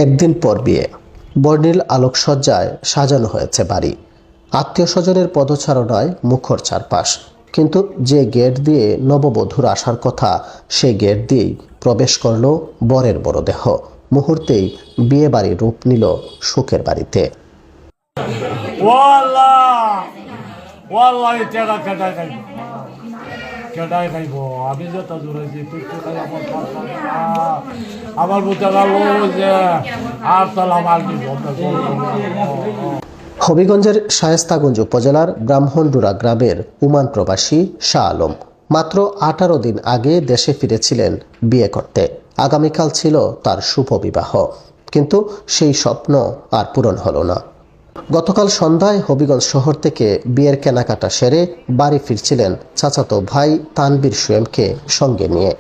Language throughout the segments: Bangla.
একদিন পর বিয়ে, বর্ণিল আলোকসজ্জায় সাজানো হয়েছে বাড়ি। আত্মীয় স্বজনের পদচারণায় মুখর চারপাশ, কিন্তু যে গেট দিয়ে নববধূর আসার কথা সেই গেট দিয়েই প্রবেশ করল বরের মরদেহ। মুহূর্তেই বিয়ে বাড়ির রূপ নিল সুখের বাড়িতে। কেটাই খাইব আমি যে তা জোরাইছি তুই তো খাই আমার বুঝতে পারলো যে আর তাহলে আমার কি হবিগঞ্জের শায়েস্তাগঞ্জ উপজেলার ব্রাহ্মণডুরা গ্রামের ওমান প্রবাসী শাহ আলম মাত্র 18 দিন আগে দেশে ফিরেছিলেন বিয়ে করতে। আগামীকাল ছিল তার শুভ বিবাহ, কিন্তু সেই স্বপ্ন আর পূরণ হলো না। গতকাল সন্ধ্যায় হবিগঞ্জ শহর থেকে বিয়ের কেনাকাটা সেরে বাড়ি ফিরছিলেন চাচাতো ভাই তানবীর সোয়েমকে সঙ্গে নিয়ে।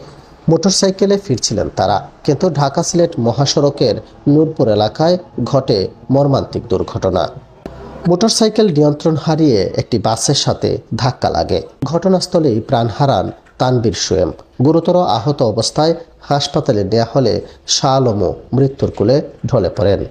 মোটরসাইকেলে ফিরছিলেন তারা, কিন্তু ঢাকা সিলেট মহাসড়কের নূরপুর এলাকায় ঘটে মর্মান্তিক দুর্ঘটনা। মোটরসাইকেল নিয়ন্ত্রণ হারিয়ে একটি বাসের সাথে ধাক্কা লাগে। ঘটনাস্থলেই প্রাণ হারান তানবীর সোয়েম। গুরুতর আহত অবস্থায় হাসপাতালে নেওয়া হলে শাহ আলমও মৃত্যুর কোলে ঢলে পড়েন।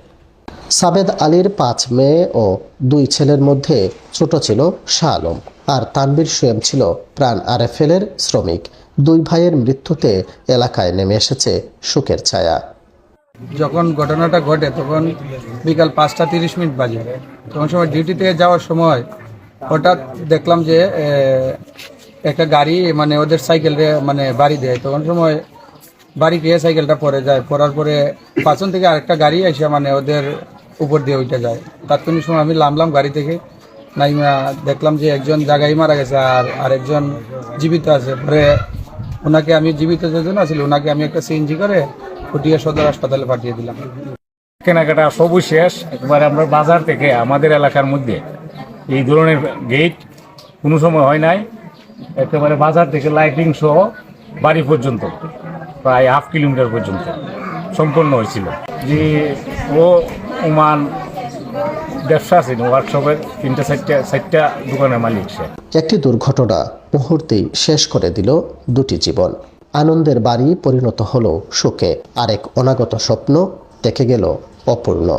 সাবেদ আলীর 5 মেয়ে ও 2 ছেলের মধ্যে ছোট ছিল শাহ আলম, আর তানবীর সোয়েম ছিল প্রাণ আরএফএলের শ্রমিক। 2 ভাইয়ের মৃত্যুতে এলাকায় নেমে এসেছে শোকের ছায়া। যখন ঘটনাটা ঘটে তখন বিকাল 5:30 বাজে। তখন সময় ডিউটিতে যাওয়ার সময় হঠাৎ দেখলাম যে একটা গাড়ি মানে ওদের সাইকেলে মানে বাড়ি দেয়। তখন সময় বাড়ি গিয়ে সাইকেলটা পড়ে যায়, পড়ার পরে পাঁচন থেকে আরেকটা গাড়ি এসে মানে ওদের উপর দিয়ে ওইটা যায়। তাৎক্ষণিক সময় আমি নামলাম গাড়ি থেকে, নাইমা দেখলাম যে একজন জায়গায় মারা গেছে আর আরেকজন জীবিত আছে। পরে ওনাকে আমি জীবিত যেজন আছিল ওনাকে আমি একটা সিএনজি করে ফুটিয়া সদর হাসপাতালে পাঠিয়ে দিলাম। কেনাকাটা সবই শেষ। একবারে আমরা বাজার থেকে আমাদের এলাকার মধ্যে এই ধরনের গেট কোনো সময় হয় নাই। একেবারে বাজার থেকে লাইটিং সহ বাড়ি পর্যন্ত প্রায় 1/2 কিলোমিটার পর্যন্ত সম্পন্ন হয়েছিল। যে ও ওমান ব্যবসা আছে ওয়ার্কশপের 3-4টা দোকানের মালিক সে। একটি দুর্ঘটনা মুহূর্তেই শেষ করে দিল 2টি জীবন। আনন্দের বাড়ি পরিণত হলো শোকে, আরেক অনাগত স্বপ্ন দেখে গেল অপূর্ণ।